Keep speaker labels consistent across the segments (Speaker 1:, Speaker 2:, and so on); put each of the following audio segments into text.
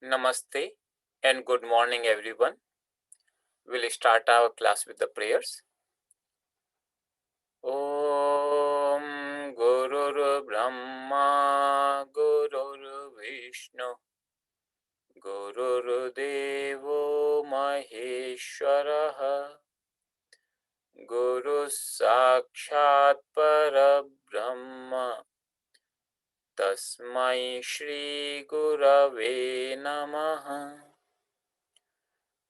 Speaker 1: Namaste and good morning, everyone. We'll start our class with the prayers. Om Gurur Brahma Gurur Vishnu Gurur Devo Maheshwaraha Guru Sakshat Parabrahma Tasmai Shri Gurave Namaha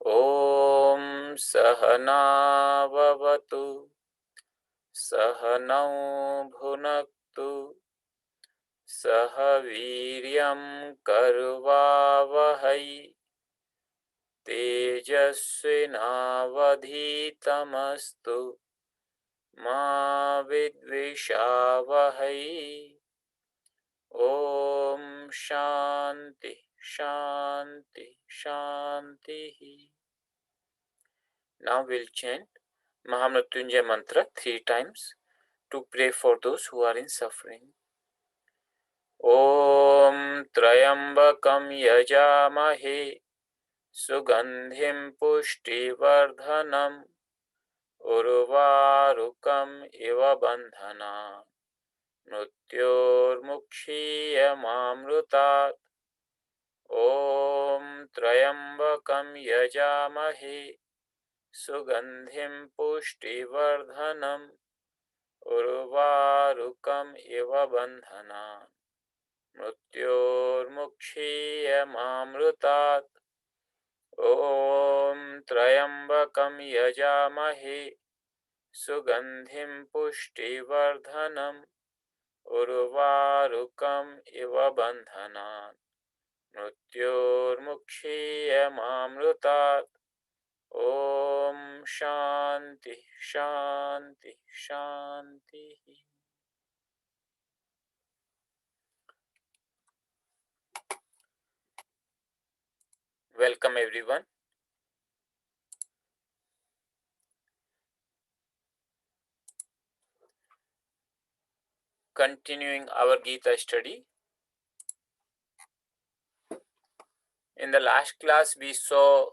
Speaker 1: Om Sahana Vavatu सहनौ भुनक्तु सह वीर्यं कर्वावहै तेजस्विनावधीतमस्तु मा विद्विषावहै ॐ शान्ति शान्ति शान्तिः. Now we'll chant Mahamrityunjay mantra 3 times to pray for those who are in suffering. ॐ त्र्यम्बकं यजामहे सुगन्धिं पुष्टिवर्धनम् उर्वारुकम् इव बन्धनान् मृत्योर्मुक्षीयमामृतात्. ॐ त्र्यम्बकं यजामहे सुगन्धिं पुष्टिवर्धनम् उर्वारुकम् इव बन्धनान् मृत्योर्मुक्षीयमामृतात्. ॐ त्र्यम्बकं यजामहे सुगन्धिं पुष्टिवर्धनम् उर्वारुकम् इव बन्धनान् मृत्योर्मुक्षीयमामृतात्. ॐ शान्ति शान्ति शान्तिः. Welcome everyone. Continuing our Gita study. In the last class we saw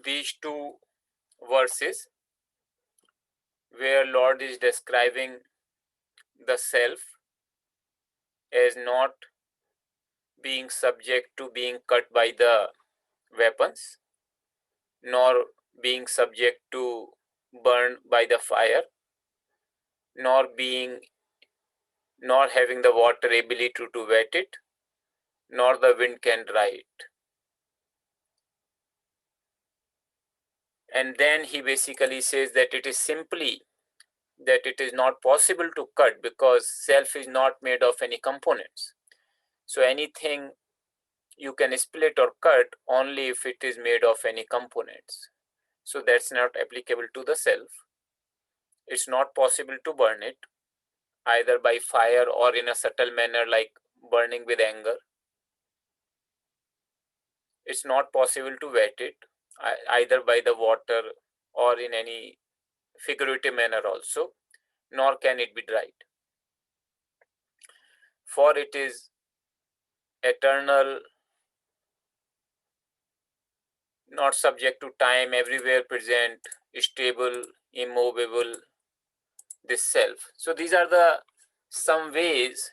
Speaker 1: these two verses where Lord is describing the self as not being subject to being cut by the weapons, nor being subject to burn by the fire, nor having the water ability to wet it, nor the wind can dry it. And then he basically says that it is simply that it is not possible to cut because self is not made of any components. So anything you can split or cut only if it is made of any components. So that's not applicable to the self. It's not possible to burn it either by fire or in a subtle manner like burning with anger. It's not possible to wet it either by the water or in any figurative manner also, nor can it be dried. For it is eternal, not subject to time, everywhere present, stable, immovable, this self. So these are the some ways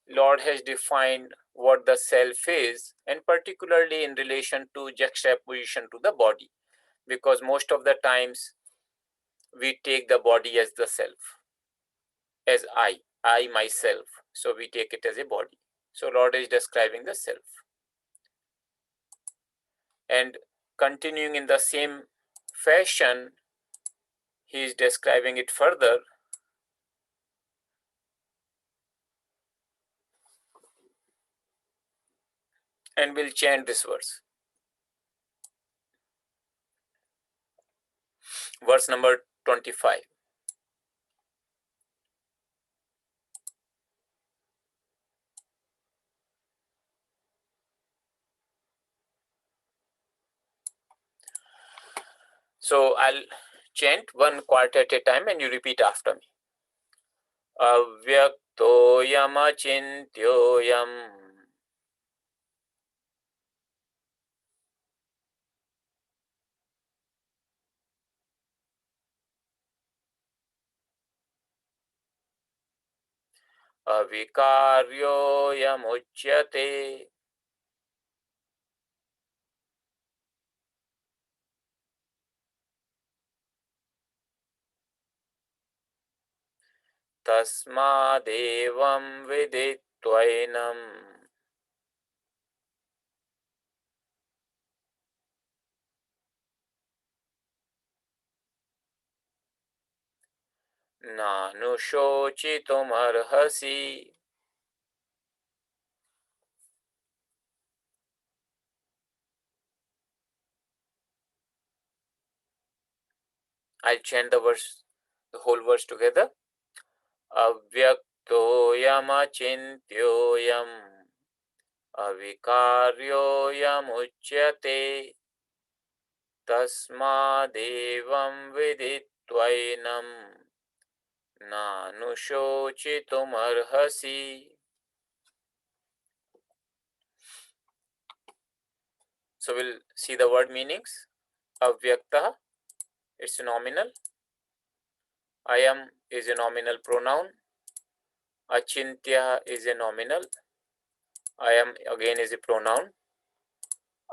Speaker 1: Lord has defined what the self is, and particularly in relation to juxtaposition to the body, because most of the times we take the body as the self, as I myself. So we take it as a body. So Lord is describing the self. And continuing in the same fashion, he is describing it further. And we'll chant this verse. Verse number 25. So I'll chant one quart at a time and you repeat after me. Avyaktoyam achintyoyam अविकार्योऽयमुच्यते. तस्मादेवं विदित्वैनं नानुशोचितुमर्हसि. I'll chant the verse, the whole verse together. अव्यक्तोऽयमचिन्त्योऽयम् अविकार्योऽयमुच्यते. तस्मादेवं विदित्वैनं नानुशोचितुमर्हसि. So we'll see the word meanings. Avyakta, it's nominal. Ayam is a nominal pronoun. Achintya is a nominal. Ayam again is a pronoun.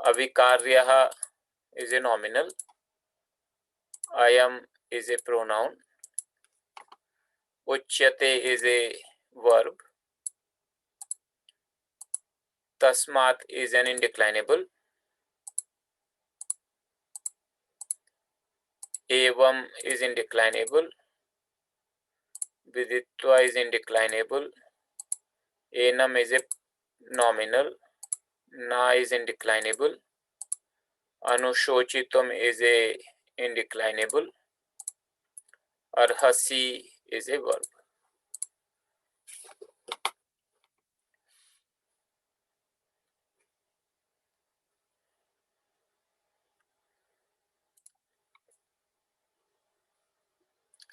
Speaker 1: Avikaryaha is a nominal. Ayam is a pronoun. Uchyate is a verb. Tasmat is an indeclinable. Evam is indeclinable. Viditva is indeclinable. Enam is a nominal. Na is indeclinable. Anushochitum is a indeclinable. Arhasi is a verb.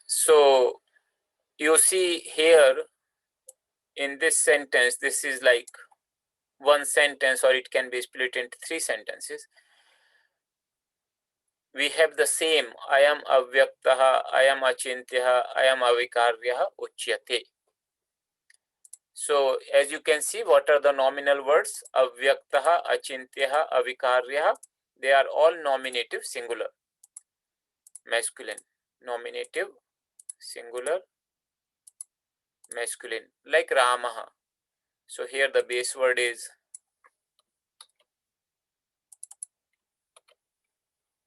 Speaker 1: So you see here in this sentence, this is like one sentence, or it can be split into three sentences. We have the same, I am avyaktaha, I am achintyaha, I am avikaryaha uchyate. So as you can see, what are the nominal words? Avyaktaha, achintyaha, avikaryaha. They are all nominative singular, masculine. Nominative singular, masculine, like Ramaha. So here the base word is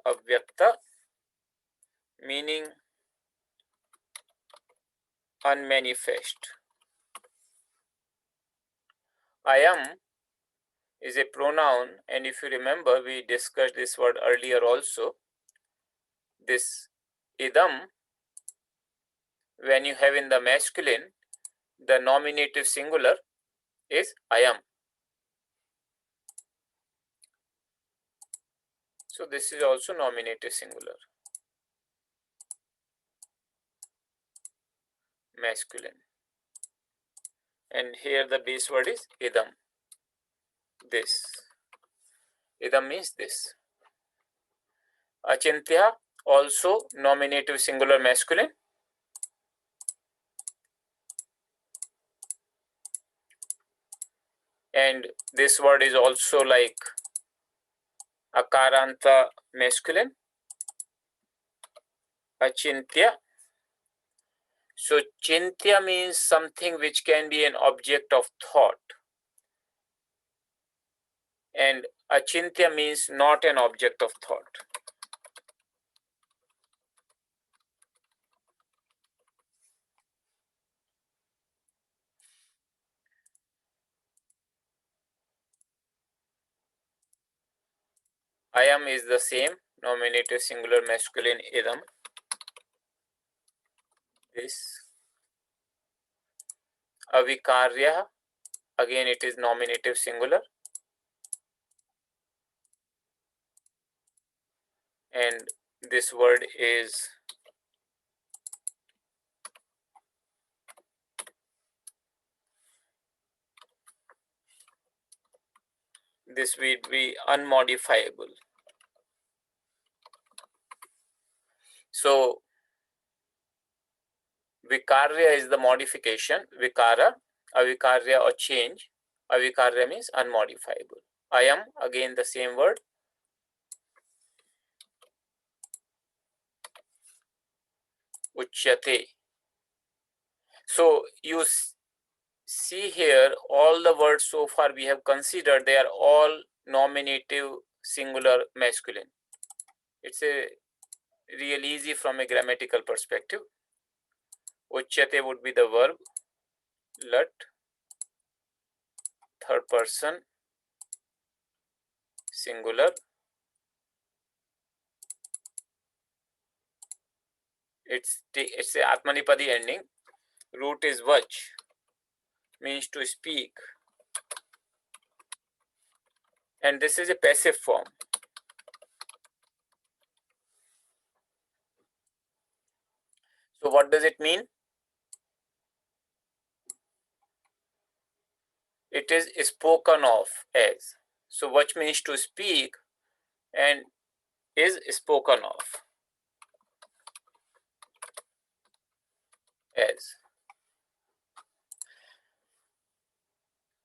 Speaker 1: avyakta, meaning unmanifest. I am is a pronoun, and if you remember, we discussed this word earlier also. This idam, when you have in the masculine, the nominative singular is I am. So this is also nominative singular, masculine. And here the base word is idam, this. Idam means this. Achintya, also nominative singular, masculine. And this word is also like akaranta, masculine. Achintya. So chintya means something which can be an object of thought, and achintya means not an object of thought. Ayam is the same, nominative singular, masculine, idam. This. Avikarya, again it is nominative singular. And this word is this will be unmodifiable. So vikarya is the modification, vikara, avikarya or change. Avikarya means unmodifiable. Ayam, again the same word. Uchyate. So you see here, all the words so far we have considered, they are all nominative singular masculine. It's a real easy from a grammatical perspective. Uchyate would be the verb, lut, third person, singular. It's a Atmanipadi ending. Root is vach, means to speak. And this is a passive form. So what does it mean? It is spoken of as. So vach means to speak and is spoken of as.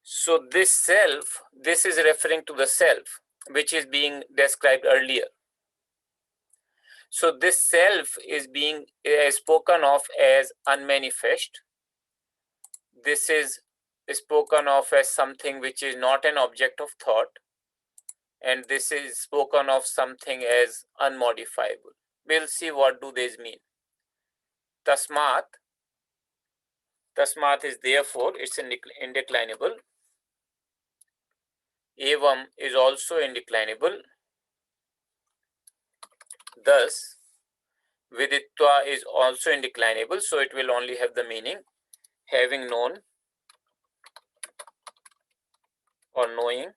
Speaker 1: So this self, this is referring to the self, which is being described earlier. So this self is being spoken of as unmanifest. This is spoken of as something which is not an object of thought. And this is spoken of something as unmodifiable. We'll see what do these mean. Tasmat. Tasmat is therefore, it's indeclinable. Evam is also indeclinable. Thus, viditva is also indeclinable, so it will only have the meaning having known or knowing.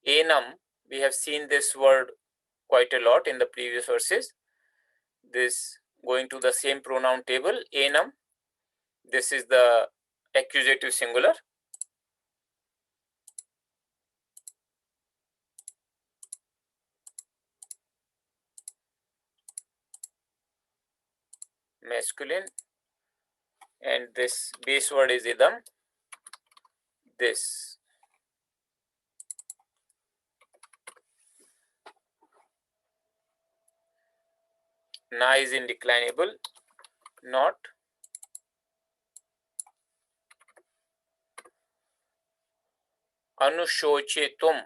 Speaker 1: Enam, we have seen this word quite a lot in the previous verses. This going to the same pronoun table, enam. This is the accusative singular. Masculine. And this base word is idam. This. Na is indeclinable. Not. Anushochetum.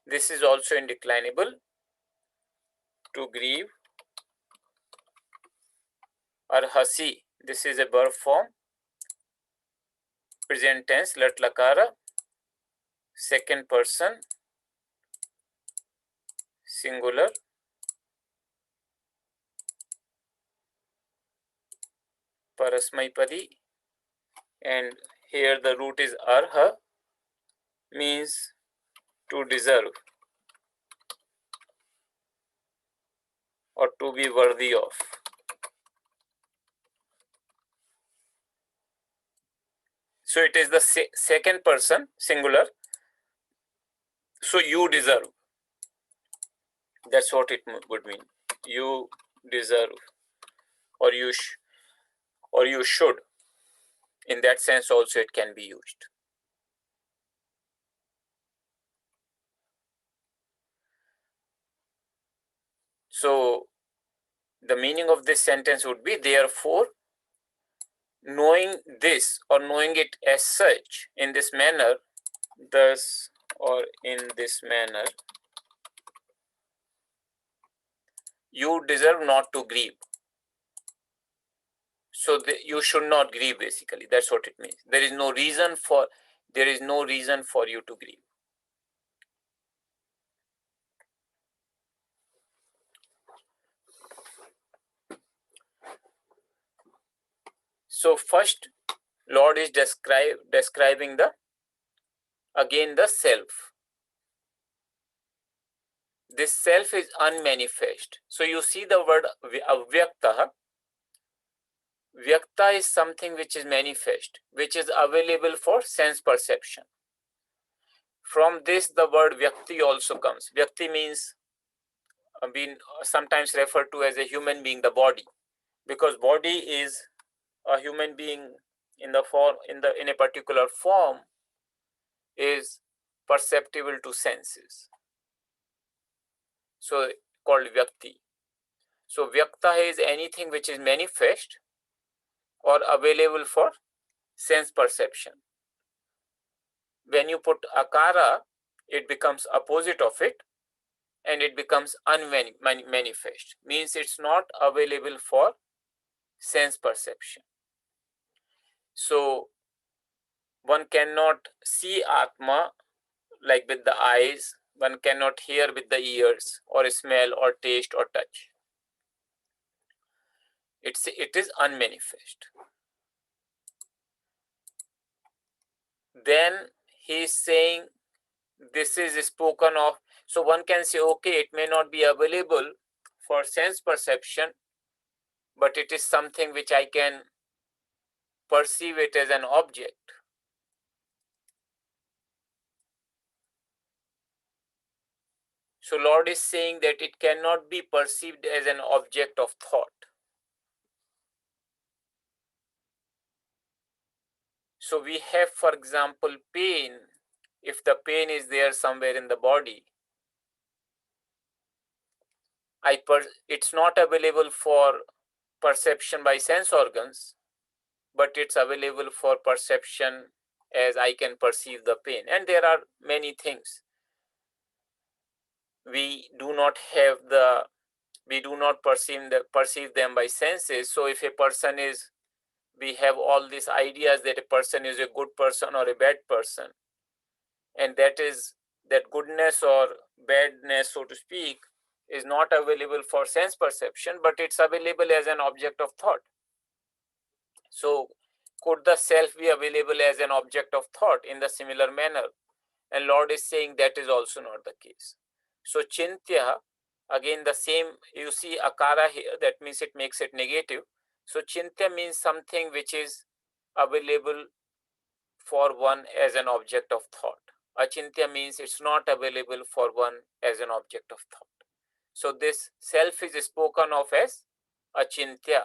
Speaker 1: This is also indeclinable. To grieve. Arhasi. This is a verb form. Present tense, lat lakara. Second person. Singular. Parasmaipadi. And here the root is arha, means to deserve or to be worthy of. So it is the second person, singular. So you deserve. That's what it would mean. You deserve, or you should. In that sense, also it can be used. So the meaning of this sentence would be, therefore, knowing this or knowing it as such in this manner, thus or in this manner, you deserve not to grieve. So you should not grieve, basically. That's what it means. There is no reason for you to grieve. So first, Lord is describing the self. This self is unmanifest. So you see the word avyakta. Vyakta is something which is manifest, which is available for sense perception. From this, the word vyakti also comes. Vyakti means being sometimes referred to as a human being, the body, because body is a human being in a particular form is perceptible to senses. So called Vyakti. So Vyakta is anything which is manifest or available for sense perception. When you put Akara, it becomes opposite of it and it becomes unmanifest. Means it's not available for sense perception. So one cannot see Atma like with the eyes, one cannot hear with the ears or smell or taste or touch. It is unmanifest. Then he is saying this is spoken of. So one can say, okay, it may not be available for sense perception, but it is something which I can perceive it as an object. So Lord is saying that it cannot be perceived as an object of thought. So we have, for example, pain. If the pain is there somewhere in the body, it's not available for perception by sense organs, but it's available for perception as I can perceive the pain. And there are many things. We do not perceive them by senses. So if a person is, we have all these ideas that a person is a good person or a bad person, and that goodness or badness, so to speak, is not available for sense perception, but it's available as an object of thought. So could the self be available as an object of thought in the similar manner? And Lord is saying that is also not the case. So Chintya, again the same, you see Akara here, that means it makes it negative. So Chintya means something which is available for one as an object of thought. Achintya means it's not available for one as an object of thought. So this self is spoken of as achintya,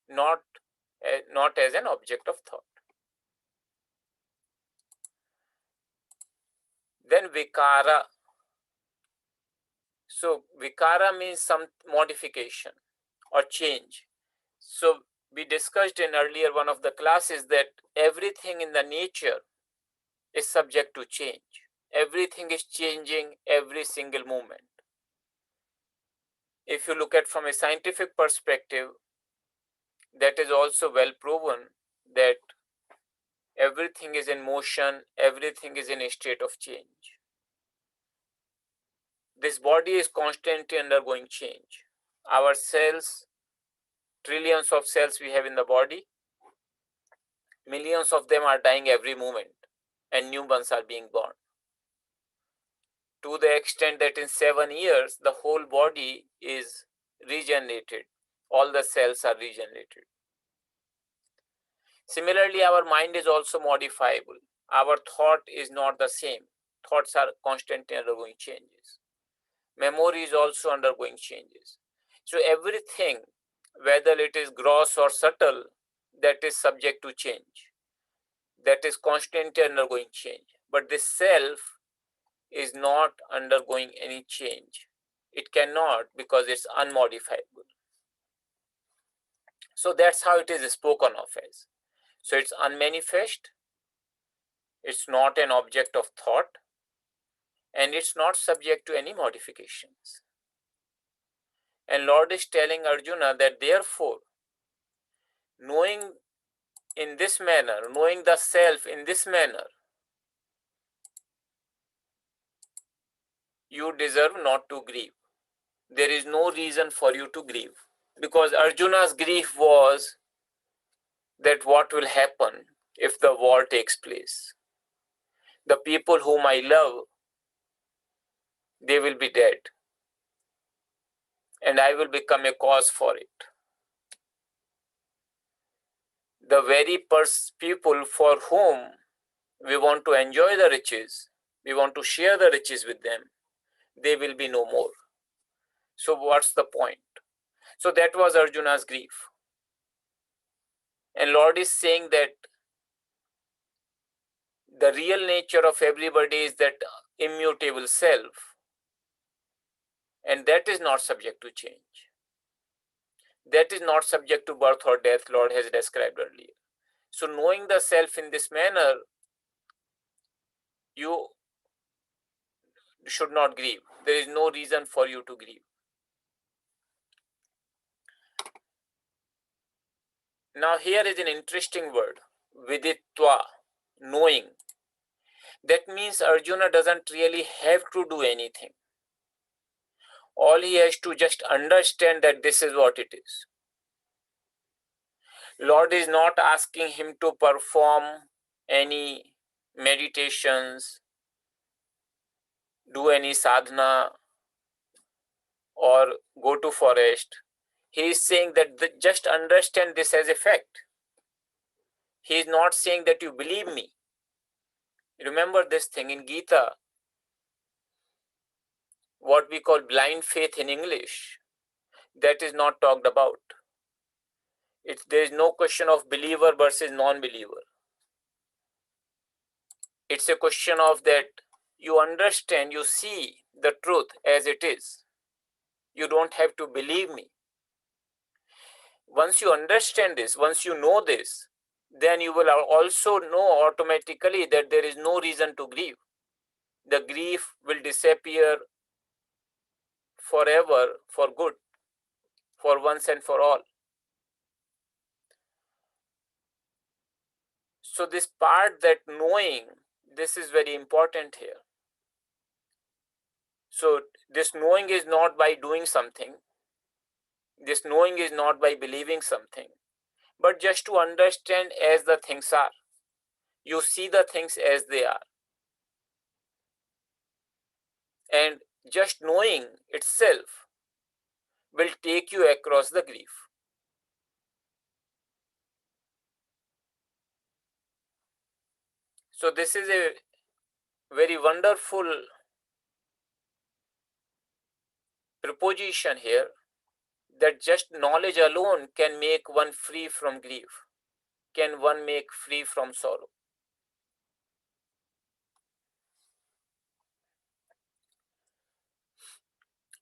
Speaker 1: not as an object of thought. Then vikara. So vikara means some modification or change. So we discussed in earlier one of the classes that everything in the nature is subject to change. Everything is changing every single moment. If you look at from a scientific perspective, that is also well proven that everything is in motion, everything is in a state of change. This body is constantly undergoing change. Our cells, trillions of cells we have in the body, millions of them are dying every moment and new ones are being born. To the extent that in 7 years, the whole body is regenerated. All the cells are regenerated. Similarly, our mind is also modifiable. Our thought is not the same. Thoughts are constantly undergoing changes. Memory is also undergoing changes. So everything, whether it is gross or subtle, that is subject to change. That is constantly undergoing change. But the self is not undergoing any change. It cannot, because it's unmodifiable. So that's how it is spoken of as. So it's unmanifest, it's not an object of thought, and it's not subject to any modifications. And Lord is telling Arjuna that therefore, knowing in this manner, knowing the self in this manner, you deserve not to grieve. There is no reason for you to grieve. Because Arjuna's grief was that what will happen if the war takes place. The people whom I love, they will be dead. And I will become a cause for it. The very people for whom we want to enjoy the riches, we want to share the riches with them, they will be no more. So what's the point? So that was Arjuna's grief. And Lord is saying that the real nature of everybody is that immutable self, and that is not subject to change. That is not subject to birth or death, Lord has described earlier. So knowing the self in this manner, you should not grieve. There is no reason for you to grieve. Now here is an interesting word, viditva, knowing. That means Arjuna doesn't really have to do anything. All he has to just understand that this is what it is. Lord is not asking him to perform any meditations, do any sadhana, or go to forest. He is saying that just understand this as a fact. He is not saying that you believe me. Remember this thing in Gita, what we call blind faith in English, that is not talked about. There is no question of believer versus non-believer. It's a question of that you understand, you see the truth as it is. You don't have to believe me. Once you understand this, once you know this, then you will also know automatically that there is no reason to grieve. The grief will disappear forever for good, for once and for all. So this part, that knowing, this is very important here. So this knowing is not by doing something. This knowing is not by believing something, but just to understand as the things are. You see the things as they are. And just knowing itself will take you across the grief. So this is a very wonderful proposition here, that just knowledge alone can make one free from grief, can one make free from sorrow.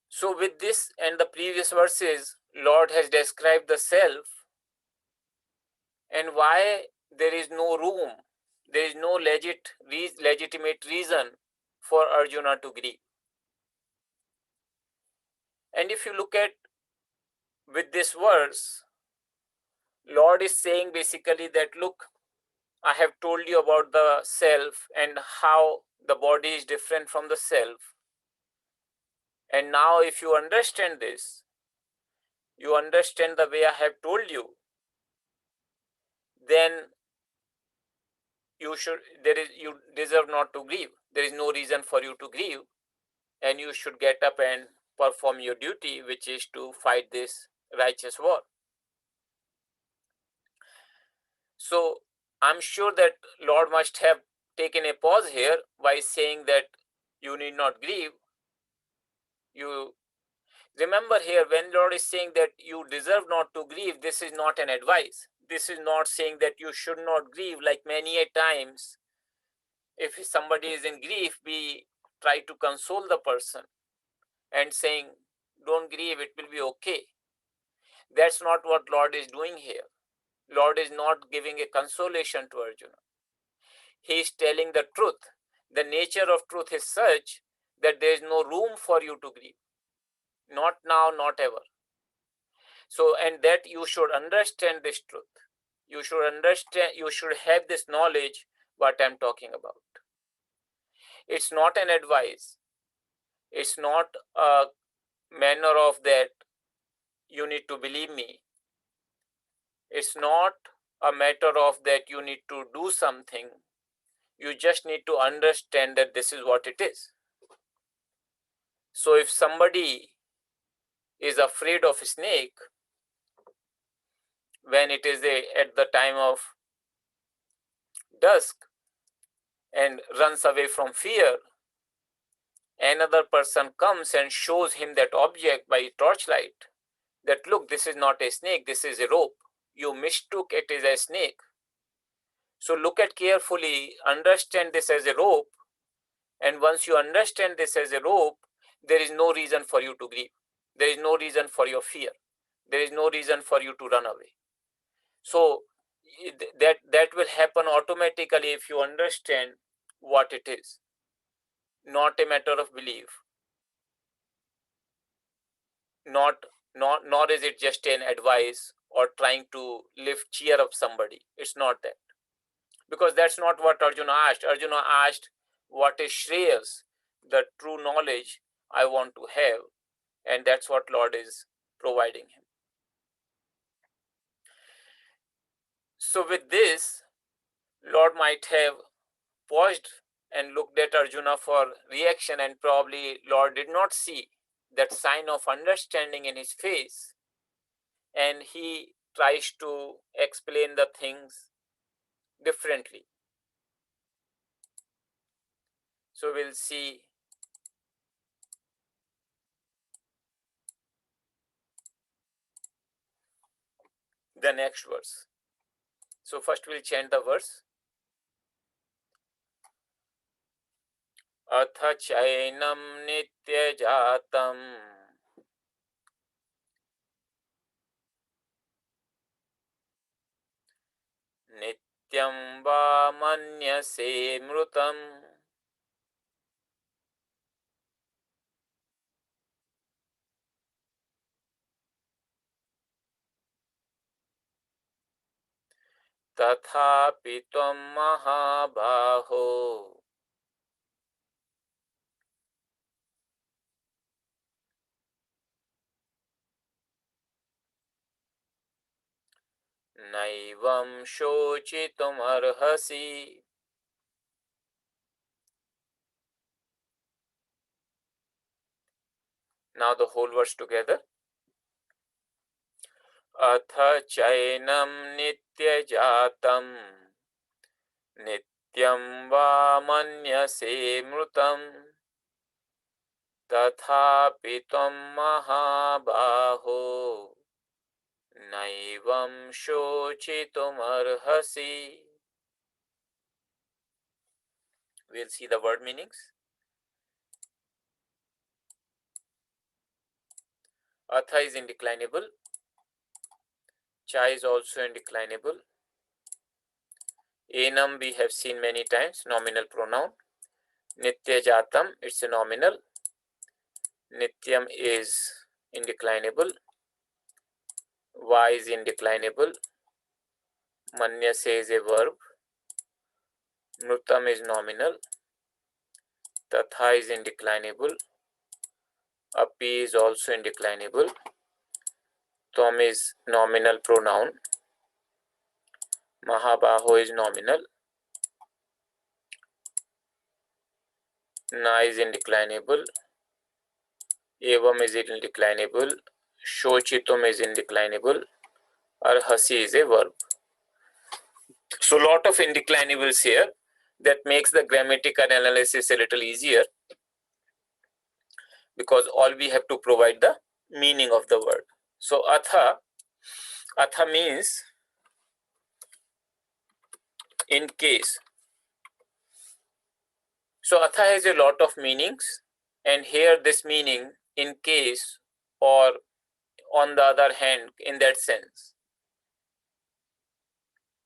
Speaker 1: So with this and the previous verses, Lord has described the self and why there is no room, there is no legitimate reason for Arjuna to grieve. And if you look at with this verse, Lord is saying basically that, look, I have told you about the self and how the body is different from the self. And now if you understand this, you understand the way I have told you, then you deserve not to grieve. There is no reason for you to grieve, and you should get up and perform your duty, which is to fight this righteous war. So I'm sure that Lord must have taken a pause here by saying that you need not grieve. You remember here, when Lord is saying that you deserve not to grieve, this is not an advice. This is not saying that you should not grieve. Like many a times, if somebody is in grief, we try to console the person and saying, don't grieve, it will be okay. That's not what Lord is doing here. Lord is not giving a consolation to Arjuna. He is telling the truth. The nature of truth is such that there is no room for you to grieve. Not now, not ever. So, and that you should understand this truth. You should understand, you should have this knowledge what I'm talking about. It's not an advice. It's not a manner of that you need to believe me. It's not a matter of that you need to do something. You just need to understand that this is what it is. So if somebody is afraid of a snake when it is at the time of dusk and runs away from fear, another person comes and shows him that object by torchlight, that look, this is not a snake, this is a rope. you mistook it as a snake. So look at carefully, understand this as a rope, and once you understand this as a rope, there is no reason for you to grieve. There is no reason for your fear. There is no reason for you to run away. So that will happen automatically if you understand what it is, not a matter of belief, nor is it just an advice or trying to cheer up somebody. It's not that, because that's not what Arjuna asked. Arjuna asked, what is Shreyas, the true knowledge I want to have, and that's what Lord is providing him. So with this, Lord might have paused and looked at Arjuna for reaction, and probably Lord did not see that sign of understanding in his face, and he tries to explain the things differently. So we'll see the next verse. So first we'll chant the verse. अथ चैनं नित्यजातं नित्यं वा मन्यसे मृतम् तथापि त्वं महाबाहो नैवं शोचितुमर्हसि. Now the whole verse together. अथ चैनं नित्यजातं नित्यं वा मन्यसे मृतम् तथापि त्वं महाबाहो नैवं शोचितुमर्हसि. We'll see the word meanings. Atha is indeclinable. Cha is also indeclinable. Enam we have seen many times, nominal pronoun. Nitya jatam, it's a nominal. Nityam is indeclinable. Va is indeclinable. Manyase is a verb. Mrutam is nominal. Tatha is indeclinable. Api is also indeclinable. Tvam is nominal pronoun. Mahabaho is nominal. Na is indeclinable. Evam is indeclinable. Shochitum is indeclinable. Arhasi is a verb. So lot of indeclinables here that makes the grammatical analysis a little easier, because all we have to provide the meaning of the word. So atha means in case. So atha has a lot of meanings, and here this meaning, in case or on the other hand, in that sense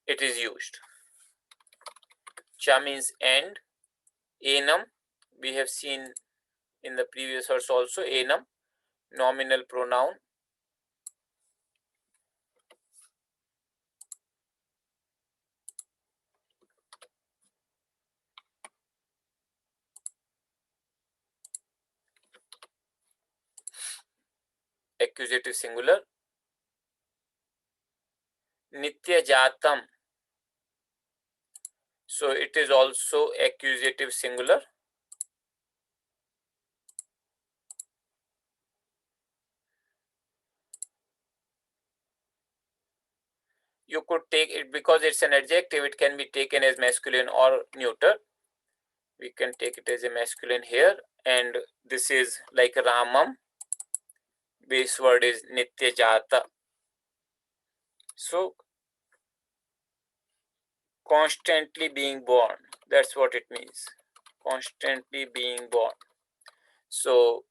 Speaker 1: it is used. Cha means and. Enam we have seen in the previous verse also. Enam, nominal pronoun. Accusative singular. Nitya jatam, so it is also accusative singular. You could take it, because it's an adjective, it can be taken as masculine or neuter. We can take it as a masculine here, and this is like Ramam. Base word is Nitya Jata. So constantly being born, that's what it means, constantly being born. So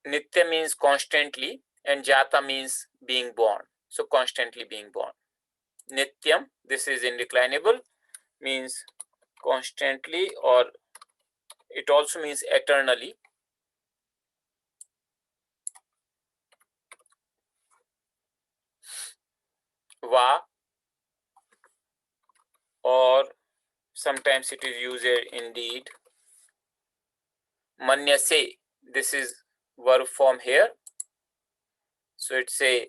Speaker 1: Nitya means constantly and Jata means being born. So constantly being born. Nityam, this is indeclinable, means constantly, or it also means eternally. Va, or sometimes it is used indeed. Manyase, this is verb form here. So it's a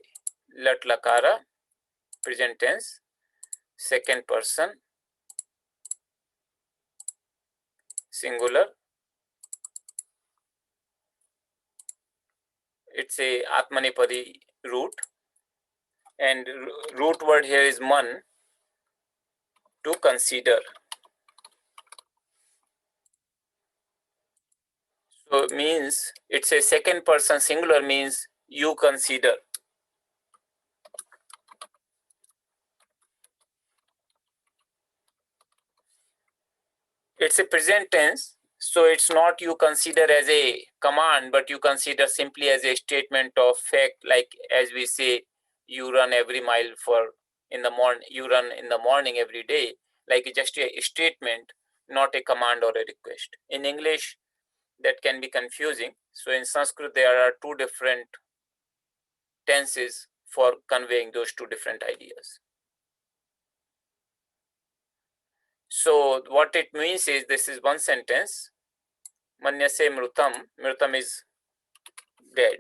Speaker 1: lat lakara, present tense, second person, singular. It's a atmanepadi root, and root word here is man, to consider. So it means it's a second person singular, means you consider. It's a present tense, so it's not you consider as a command, but you consider simply as a statement of fact, like as we say, you run every mile for in the morning, you run in the morning every day, like just a statement, not a command or a request. In English, that can be confusing. So in Sanskrit, there are two different tenses for conveying those two different ideas. So what it means is, this is one sentence. Manyase mrutam. Mrutam is dead.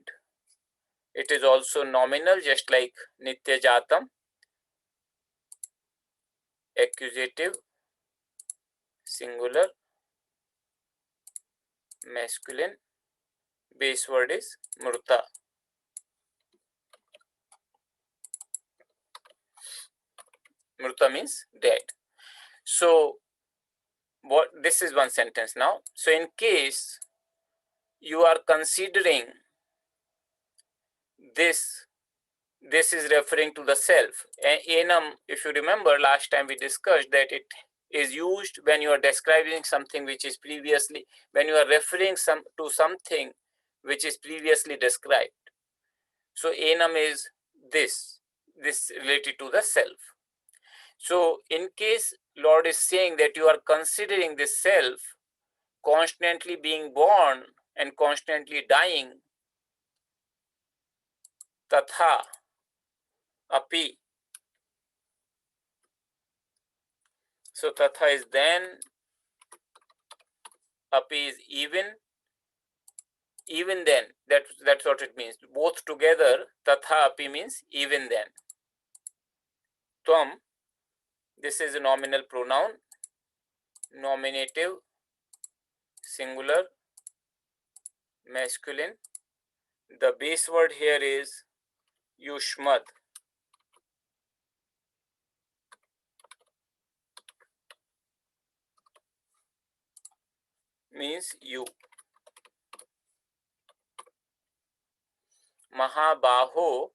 Speaker 1: It is also nominal, just like nitya jatam. Accusative, singular, masculine. Base word is mruta. Mruta means dead. So what, this is one sentence now. So in case you are considering this, this is referring to the self. Enam, if you remember last time we discussed that it is used when you are describing something which is previously, when you are referring to something which is previously described. So enam is this related to the self. So in case Lord is saying that you are considering this self constantly being born and constantly dying, tatha api. So tatha is then, api is even then. That's what it means. Both together, tatha api means even then. Tvam, this is a nominal pronoun, nominative, singular, masculine. The base word here is yushmad, means you. Mahabaho,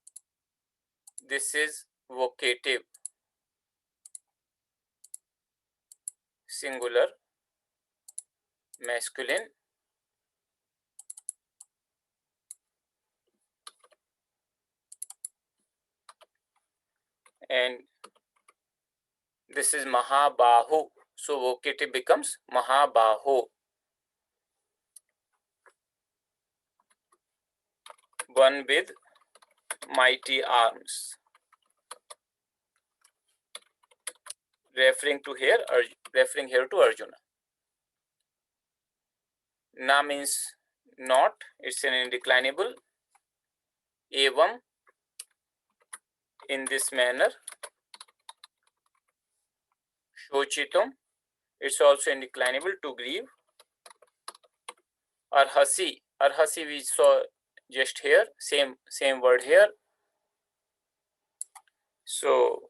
Speaker 1: this is vocative, singular, masculine. And this is Mahabahu. So vocative becomes Mahabaho, one with mighty arms. Referring here to Arjuna. Na means not, it's an indeclinable. Evam, in this manner. Shochitum, it's also indeclinable, to grieve. Arhasi, arhasi we saw just here, same word here. So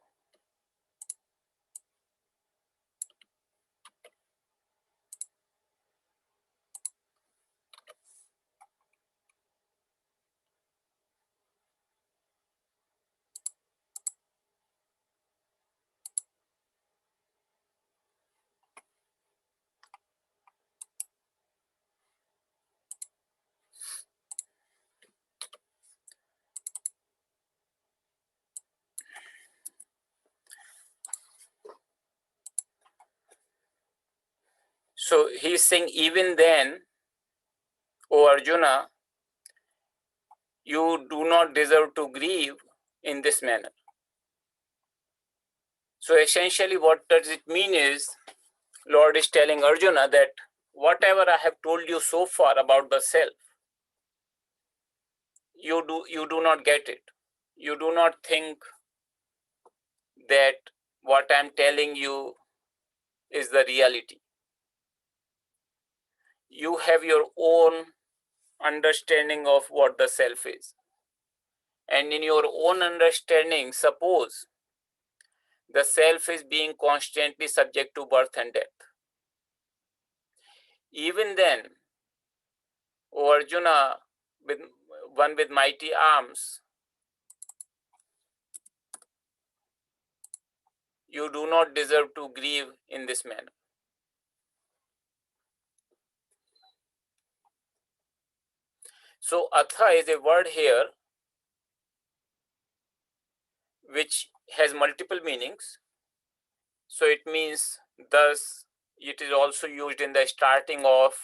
Speaker 1: So he's saying, even then, O Arjuna, you do not deserve to grieve in this manner. So essentially what does it mean is, Lord is telling Arjuna that whatever I have told you so far about the self, you do not get it. You do not think that what I'm telling you is the reality. You have your own understanding of what the self is. And in your own understanding, suppose the self is being constantly subject to birth and death. Even then, O Arjuna, with one with mighty arms, you do not deserve to grieve in this manner. So atha is a word here which has multiple meanings. So it means, thus, it is also used in the starting of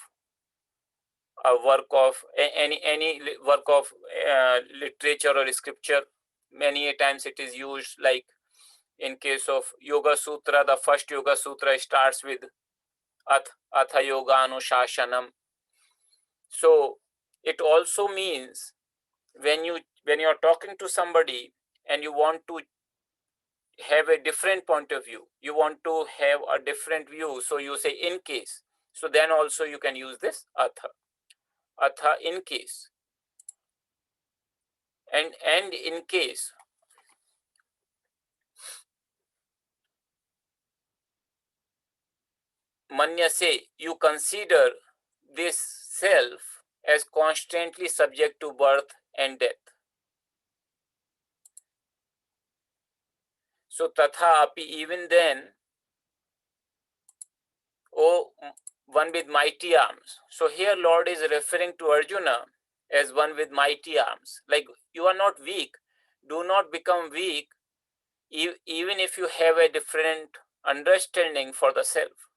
Speaker 1: a work of any work of literature or scripture. Many a times it is used, like in case of Yoga Sutra, the first Yoga Sutra starts with Atha Yoga Anushashanam. So it also means when you are talking to somebody and you want to have a different point of view, you want to have a different view, so you say in case. So then also you can use this atha in case. And in case, manya say, you consider this self as constantly subject to birth and death. So tatha api, even then, O one with mighty arms. So here Lord is referring to Arjuna as one with mighty arms. Like, you are not weak. Do not become weak even if you have a different understanding for the self.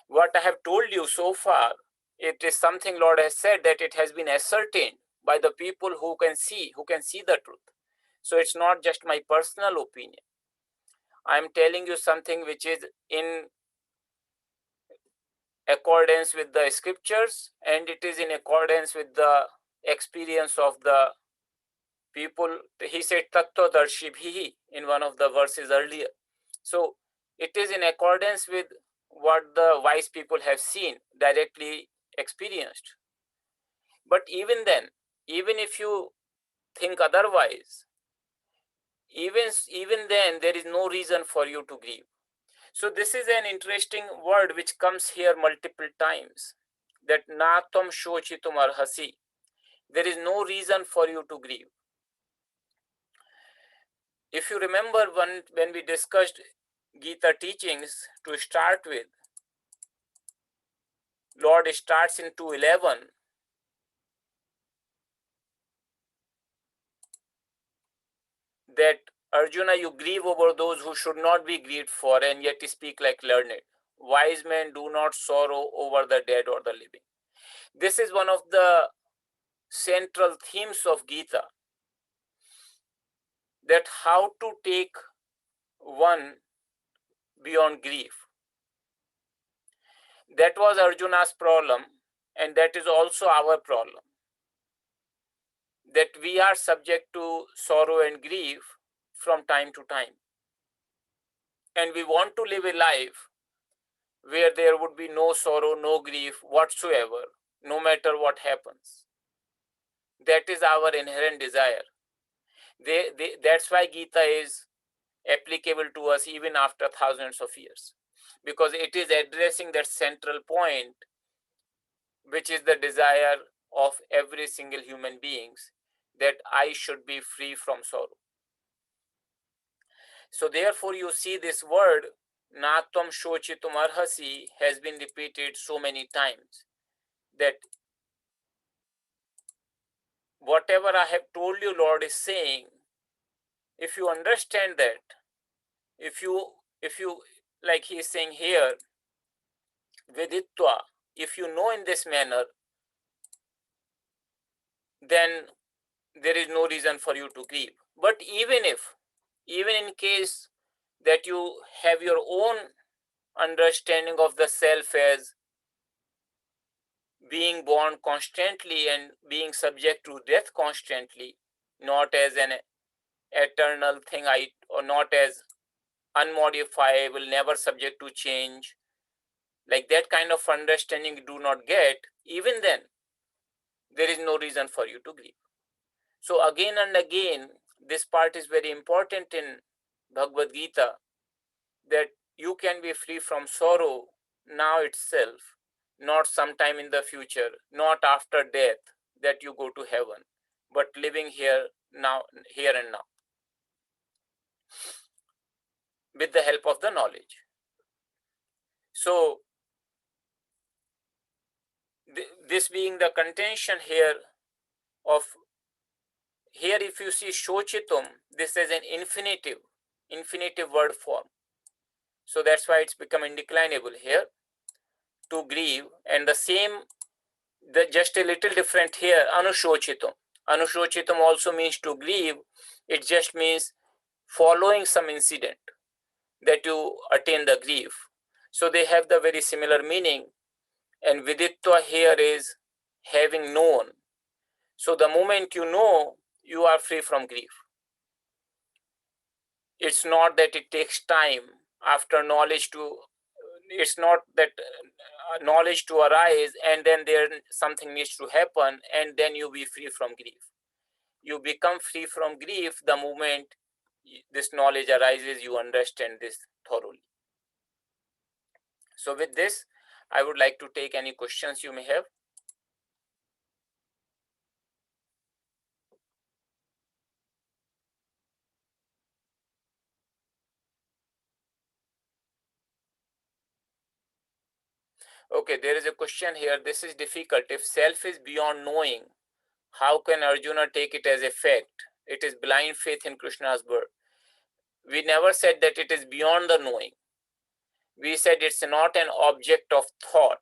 Speaker 1: What I have told you so far, it is something Lord has said that it has been ascertained by the people who can see the truth. So it's not just my personal opinion. I am telling you something which is in accordance with the scriptures, and it is in accordance with the experience of the people. He said tattvadarshi bhihi in one of the verses earlier. So it is in accordance with what the wise people have seen, directly experienced. But even then, even if you think otherwise, even then there is no reason for you to grieve. So this is an interesting word which comes here multiple times, that natam shochitum arhasi. There is no reason for you to grieve. If you remember, when we discussed Gita teachings to start with, Lord starts in 2:11 that Arjuna, you grieve over those who should not be grieved for, and yet speak like learned. Wise men do not sorrow over the dead or the living. This is one of the central themes of Gita, that how to take one beyond grief. That was Arjuna's problem, and that is also our problem, that we are subject to sorrow and grief from time to time. And we want to live a life where there would be no sorrow, no grief whatsoever, no matter what happens. That is our inherent desire. That's why Gita is applicable to us even after thousands of years, because it is addressing that central point, which is the desire of every single human beings, that I should be free from sorrow. So therefore you see this word natam shochitum arhasi has been repeated so many times, that whatever I have told you, Lord is saying, if you understand that, if you like he is saying here, viditva, if you know in this manner, then there is no reason for you to grieve. But even in case that you have your own understanding of the self as being born constantly and being subject to death constantly, not as an eternal thing, or not as unmodifiable, never subject to change, like that kind of understanding you do not get, even then there is no reason for you to grieve. So again and again, this part is very important in Bhagavad Gita, that you can be free from sorrow now itself, not sometime in the future, not after death that you go to heaven, but living here now, here and now, with the help of the knowledge. So this being the contention here of, here if you see shochitum, this is an infinitive word form. So that's why it's become indeclinable here, to grieve. And the same, just a little different here, anushochitum. Anushochitum also means to grieve. It just means following some incident that you attain the grief. So they have the very similar meaning. And viditva here is having known. So the moment you know, you are free from grief. It's not that it takes time after knowledge to, it's not that knowledge to arise and then there something needs to happen and then you be free from grief. You become free from grief the moment this knowledge arises, you understand this thoroughly. So with this, I would like to take any questions you may have. Okay, there is a question here. This is difficult. If self is beyond knowing, how can Arjuna take it as a fact? It is blind faith in Krishna's birth. We never said that it is beyond the knowing. We said it's not an object of thought.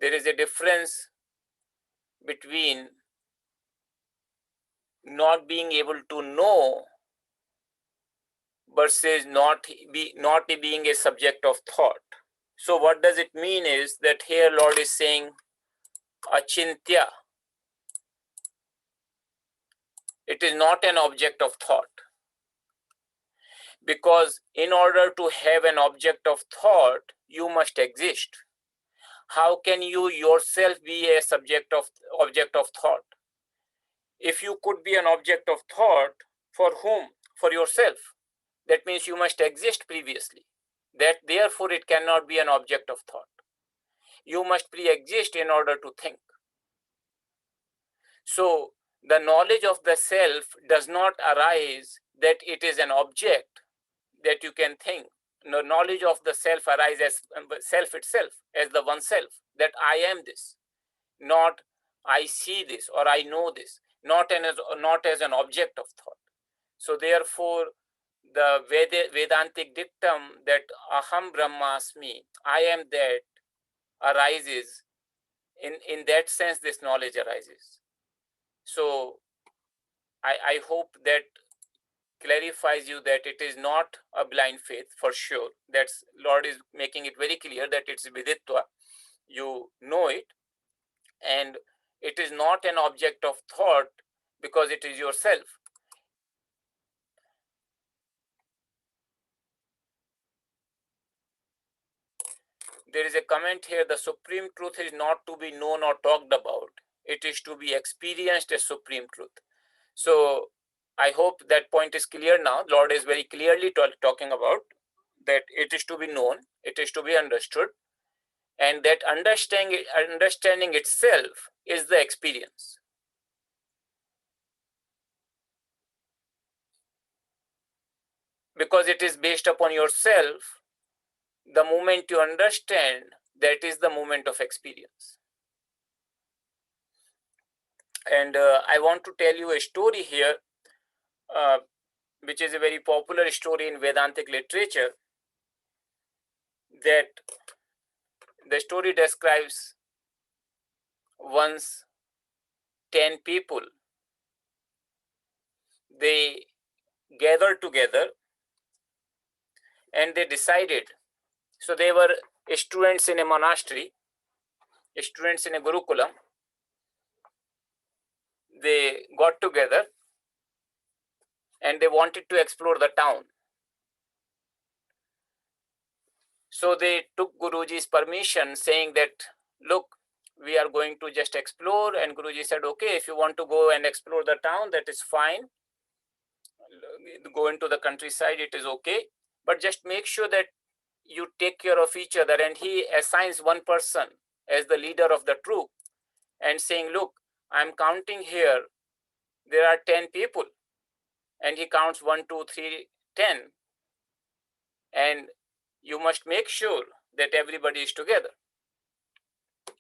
Speaker 1: There is a difference between not being able to know versus not being a subject of thought. So what does it mean is that here Lord is saying achintya. It is not an object of thought. Because in order to have an object of thought, you must exist. How can you yourself be a object of thought? If you could be an object of thought, for whom? For yourself. That means you must exist previously. That therefore it cannot be an object of thought. You must pre-exist in order to think. So the knowledge of the self does not arise that it is an object that you can think. The knowledge of the self arises as self itself, as the one self, that I am this, not I see this or I know this, not as an object of thought. So therefore, the Vedantic dictum that aham brahmasmi, I am that, arises. In that sense, this knowledge arises. So I hope that clarifies you that it is not a blind faith for sure. That's Lord is making it very clear that it's viditva. You know it, and it is not an object of thought because it is yourself. There is a comment here, the supreme truth is not to be known or talked about. It is to be experienced as supreme truth. So I hope that point is clear now. Lord is very clearly talking about that it is to be known, it is to be understood, and that understanding itself is the experience. Because it is based upon yourself, the moment you understand, that is the moment of experience. And I want to tell you a story here, which is a very popular story in Vedantic literature, that The story describes once 10 people, they gathered together and they decided. So they were students in a monastery, students in a gurukulam. They got together and they wanted to explore the town. So they took Guruji's permission, saying that, look, we are going to just explore. And Guruji said, okay, if you want to go and explore the town, that is fine. Go into the countryside, it is okay. But just make sure that you take care of each other. And he assigns one person as the leader of the troop and saying, look, I'm counting here. There are 10 people. And he counts 1, 2, 3, 10. And you must make sure that everybody is together.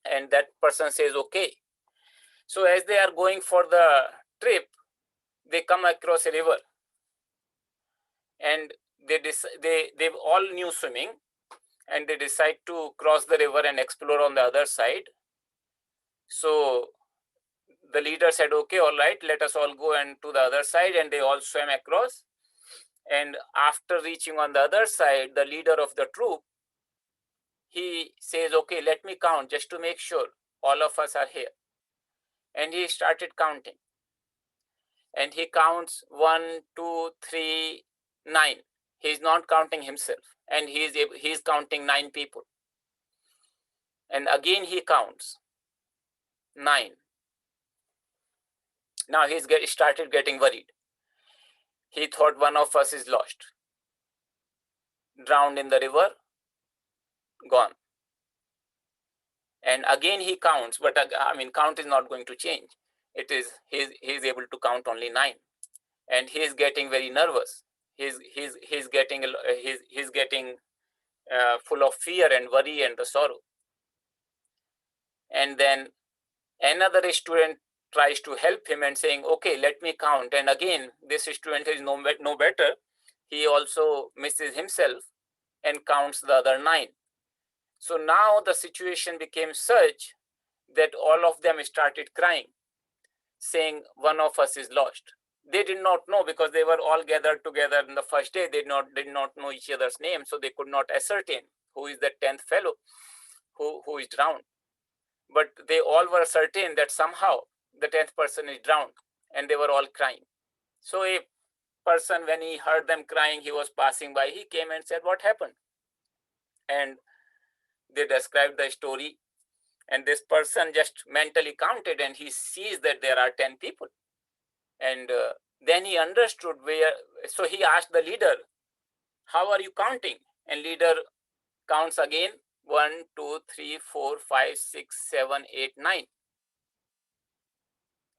Speaker 1: And that person says, okay. So as they are going for the trip, they come across a river. And they all knew swimming. And they decide to cross the river and explore on the other side. So the leader said, okay, all right, let us all go and to the other side. And they all swam across. And after reaching on the other side, the leader of the troop, he says, okay, let me count just to make sure all of us are here. And he started counting. And he counts 1, 2, 3, 9. He's not counting himself. And he's counting 9 people. And again he counts 9. Now he's started getting worried. He thought one of us is lost. Drowned in the river, gone. And again he counts, but count is not going to change. It is he's able to count only 9, and he's getting very nervous. He's getting full of fear and worry and the sorrow. And then another student tries to help him and saying, okay, let me count. And again, this student is no better. He also misses himself and counts the other 9. So now the situation became such that all of them started crying, saying one of us is lost. They did not know, because they were all gathered together in the first day. They did not know each other's name, so they could not ascertain who is the 10th fellow who is drowned. But they all were certain that somehow the 10th person is drowned, and they were all crying. So a person, when he heard them crying, he was passing by, he came and said, what happened? And they described the story, and this person just mentally counted, and he sees that there are 10 people. And then he understood where. So he asked the leader, how are you counting? And leader counts again, 1, 2, 3, 4, 5, 6, 7, 8, 9.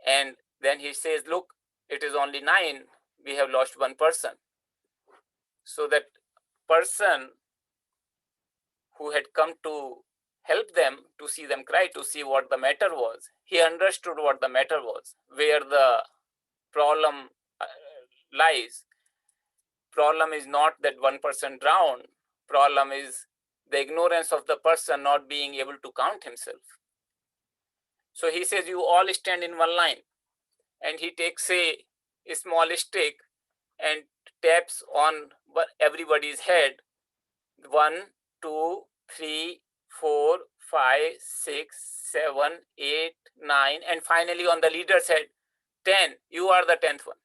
Speaker 1: And then he says, look, it is only 9. We have lost one person. So that person who had come to help them, to see them cry, to see what the matter was, he understood what the matter was, where the problem lies. Problem is not that one person drowned. Problem is the ignorance of the person not being able to count himself. So he says, you all stand in one line. And he takes a small stick and taps on everybody's head. 1, 2, 3, 4, 5, 6, 7, 8, 9. And finally on the leader's head, 10. You are the 10th one.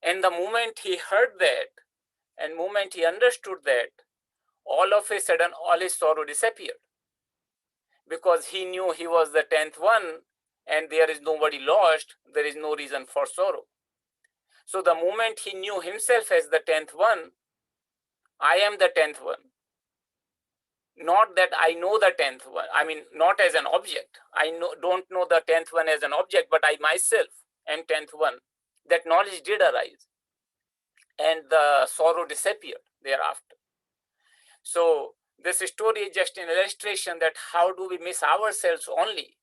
Speaker 1: And the moment he heard that, and moment he understood that, all of a sudden, all his sorrow disappeared. Because he knew he was the 10th one, and there is nobody lost, there is no reason for sorrow. So the moment he knew himself as the 10th one, I am the 10th one. Not that I know the 10th one, not as an object. Don't know the 10th one as an object, but I myself am 10th one. That knowledge did arise, and the sorrow disappeared thereafter. So this story is just an illustration that how do we miss ourselves only,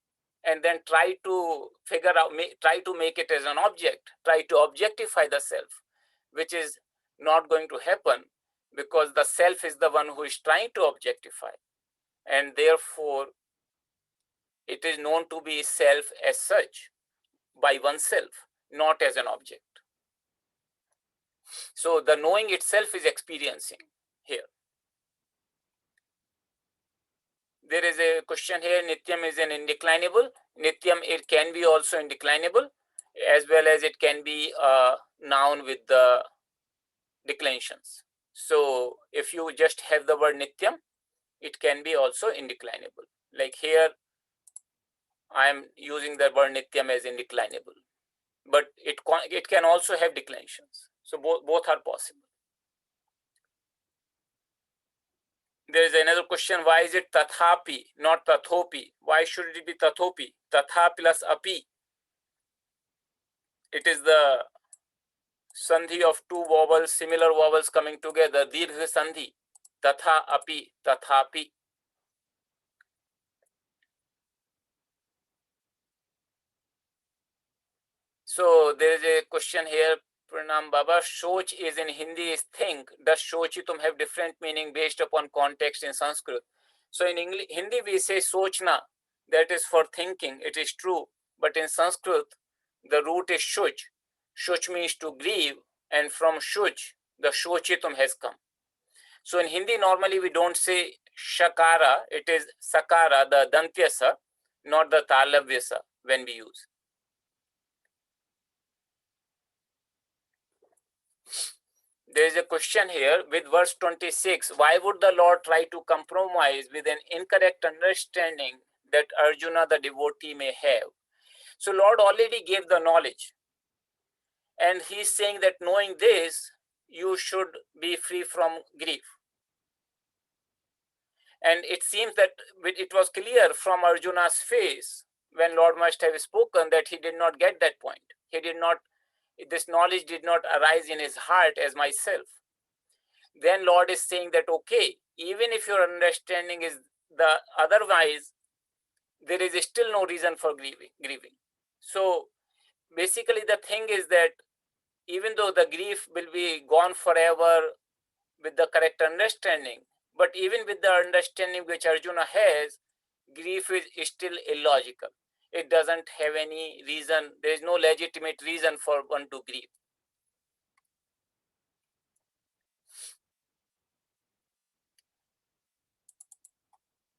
Speaker 1: and then try to figure out, try to make it as an object, try to objectify the self, which is not going to happen, because the self is the one who is trying to objectify. and therefore it is known to be self as such by oneself, not as an object. So the knowing itself is experiencing here. There is a question here, Nityam is an indeclinable. Nityam, it can be also indeclinable, as well as it can be a noun with the declensions. So if you just have the word Nityam, it can be also indeclinable. Like here, I am using the word Nityam as indeclinable, but it can also have declensions. So both are possible. There is another question, why is it tathapi, not tathopi? Why should it be tathopi? Tatha plus api. It is the sandhi of two vowels, similar vowels coming together, dirgha sandhi. Tatha api, tathapi. So there is a question here, Pranam Baba. Soch is in Hindi is think. Does sochitum have different meaning based upon context in Sanskrit? So in English, Hindi we say sochna, that is for thinking. It is true. But in Sanskrit, the root is shuch. Shuch means to grieve, and from shuch, the sochitum has come. So in Hindi, normally we don't say shakara, it is sakara, the dantyasa, not the talavyasa when we use. There is a question here with verse 26. Why would the Lord try to compromise with an incorrect understanding that Arjuna, the devotee, may have? So Lord already gave the knowledge. And he's saying that knowing this, you should be free from grief. And it seems that it was clear from Arjuna's face when Lord must have spoken that he did not get that point. He did not, this knowledge did not arise in his heart as myself. Then Lord is saying that, okay, even if your understanding is the otherwise, there is still no reason for grieving. So basically the thing is that even though the grief will be gone forever with the correct understanding, but even with the understanding which Arjuna has, grief is still illogical. It doesn't have any reason. There is no legitimate reason for one to grieve.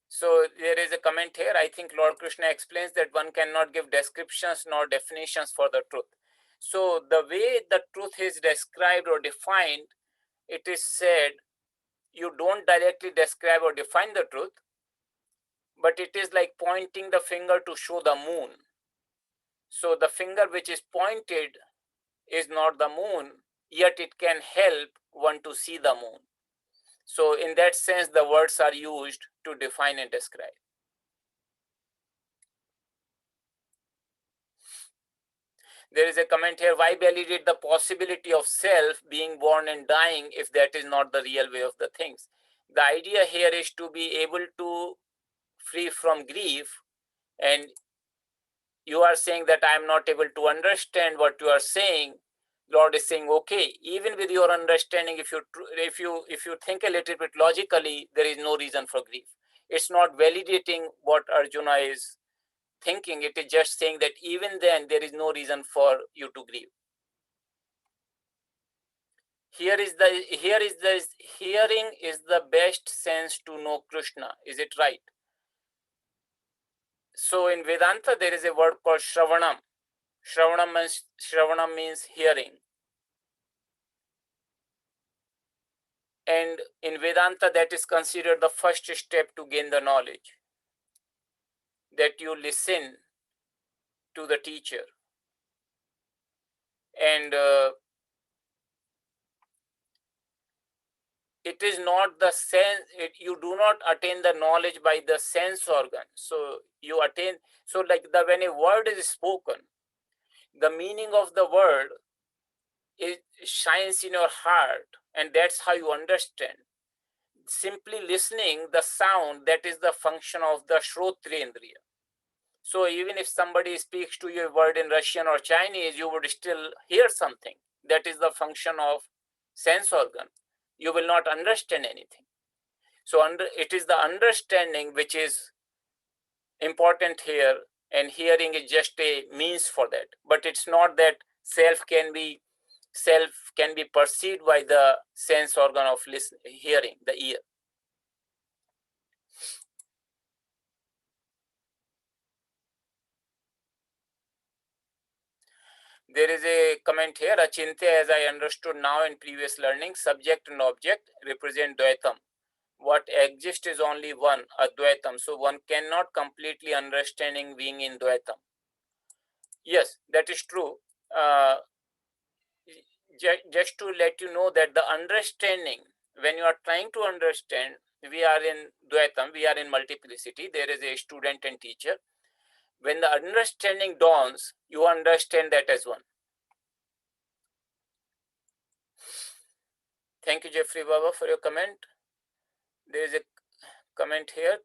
Speaker 1: So there is a comment here. I think Lord Krishna explains that one cannot give descriptions nor definitions for the truth. So the way the truth is described or defined, it is said, you don't directly describe or define the truth, but it is like pointing the finger to show the moon. So the finger which is pointed is not the moon, yet it can help one to see the moon. So in that sense, the words are used to define and describe. There is a comment here, why validate the possibility of self being born and dying if that is not the real way of the things? The idea here is to be able to free from grief, and you are saying that I am not able to understand what you are saying. Lord is saying, okay, even with your understanding, if you think a little bit logically, there is no reason for grief. It's not validating what Arjuna is thinking. It is just saying that even then there is no reason for you to grieve. Hearing is the best sense to know Krishna. Is it right? So in Vedanta there is a word called Shravanam. Shravanam means hearing. And in Vedanta, that is considered the first step to gain the knowledge, that you listen to the teacher. And it is not the sense, you do not attain the knowledge by the sense organ. So you attain, so like when a word is spoken, the meaning of the word, it shines in your heart, and that's how you understand. Simply listening the sound, that is the function of the Shrotrendriya. So even if somebody speaks to you a word in Russian or Chinese, you would still hear something. That is the function of sense organ. You will not understand anything. So it is the understanding which is important here, and hearing is just a means for that. But it's not that self can be perceived by the sense organ of hearing, the ear. There is a comment here, Achintya, as I understood now in previous learning, subject and object represent Dvaitam. What exists is only one, Advaitam. So one cannot completely understanding being in Dvaitam. Yes, that is true. Just to let you know that the understanding, when you are trying to understand, we are in Dvaitam, we are in multiplicity. There is a student and teacher. When the understanding dawns, you understand that as one. Thank you, Jeffrey Baba, for your comment. There is a comment here.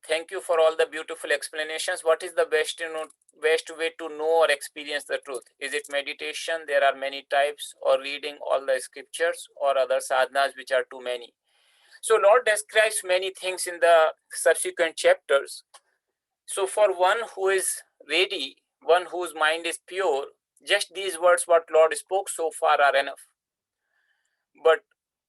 Speaker 1: Thank you for all the beautiful explanations. What is the best way to know or experience the truth? Is it meditation? There are many types, or reading all the scriptures, or other sadhanas which are too many. So Lord describes many things in the subsequent chapters. So for one who is ready, one whose mind is pure, just these words what Lord spoke so far are enough. But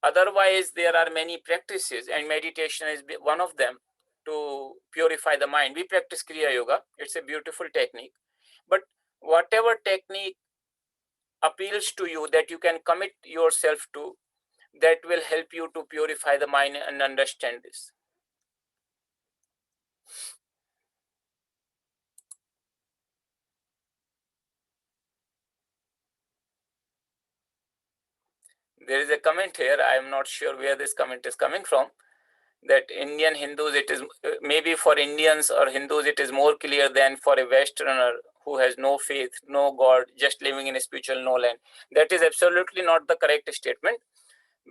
Speaker 1: otherwise, there are many practices, and meditation is one of them to purify the mind. We practice Kriya Yoga. It's a beautiful technique. But whatever technique appeals to you that you can commit yourself to, that will help you to purify the mind and understand this. There is a comment here. I am not sure where this comment is coming from. That Indian Hindus, it is maybe for Indians or Hindus, it is more clear than for a Westerner who has no faith, no God, just living in a spiritual no land. That is absolutely not the correct statement,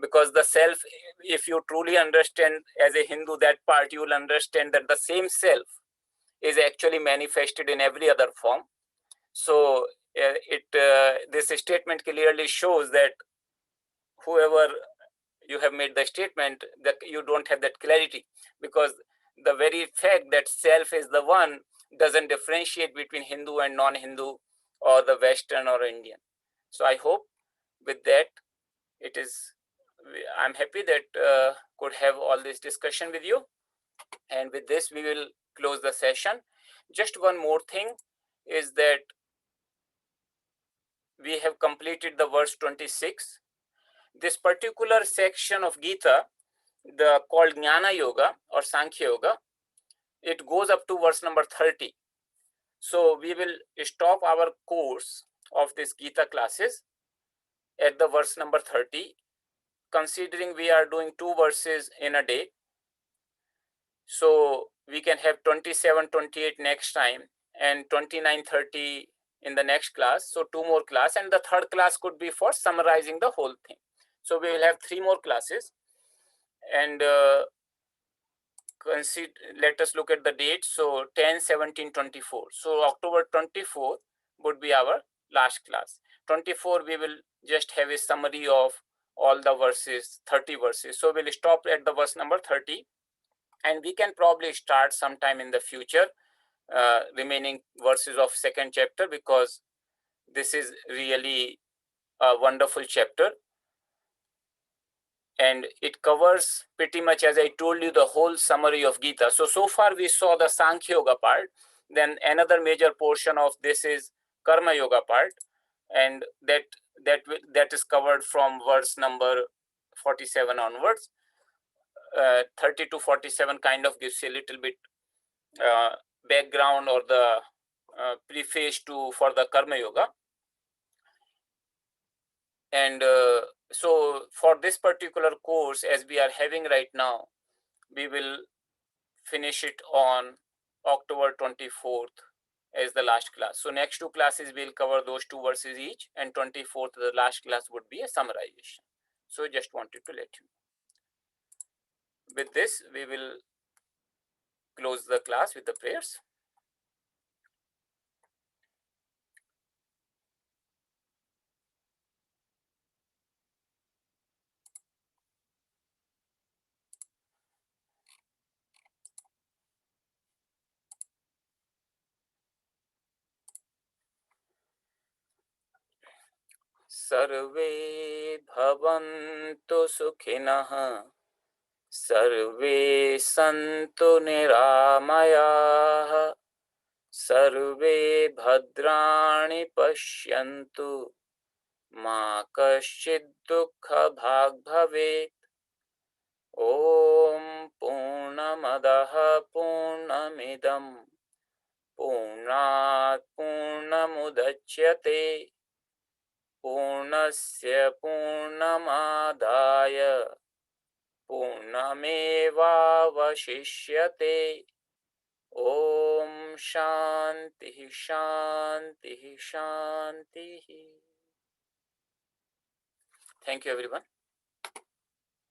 Speaker 1: because the self, if you truly understand as a Hindu that part, you will understand that the same self is actually manifested in every other form. So this statement clearly shows that whoever you have made the statement, that you don't have that clarity, because the very fact that self is the one doesn't differentiate between Hindu and non-Hindu, or the Western or Indian. So I hope with that, it is, I'm happy that could have all this discussion with you. And with this, we will close the session. Just one more thing is that we have completed the verse 26. This particular section of Gita, the called Jnana Yoga or Sankhya Yoga, it goes up to verse number 30. So we will stop our course of this Gita classes at the verse number 30, considering we are doing 2 verses in a day. So we can have 27, 28 next time, and 29, 30 in the next class. So 2 more class, and the third class could be for summarizing the whole thing. So we will have 3 more classes, and let us look at the date. So 10, 17, 24. So October 24 would be our last class. 24 we will just have a summary of all the verses, 30 verses. So we'll stop at the verse number 30, and we can probably start sometime in the future remaining verses of second chapter, because this is really a wonderful chapter, and it covers pretty much, as I told you, the whole summary of Gita. So far we saw the Sankhya Yoga part. Then another major portion of this is Karma Yoga part, and that is covered from verse number 47 onwards. 30 to 47 kind of gives you a little bit background, or the preface for the Karma Yoga. And so for this particular course, as we are having right now, we will finish it on October 24th as the last class. So next 2 classes will cover those 2 verses each, and 24th, the last class, would be a summarization. So just wanted to let you know. With this, we will close the class with the prayers. सर्वे भवन्तु सुखिनः सर्वे सन्तु निरामयाः सर्वे भद्राणि पश्यन्तु मा कश्चित् दुःखभाग् भवेत्। ॐ पूर्णमदः पूर्णमिदं पूर्णात् पूर्णमुदच्यते पूर्णस्य पूर्णमादाय पूर्णमेवावशिष्यते। ॐ शान्तिः शान्तिः शान्तिः। Thank you everyone.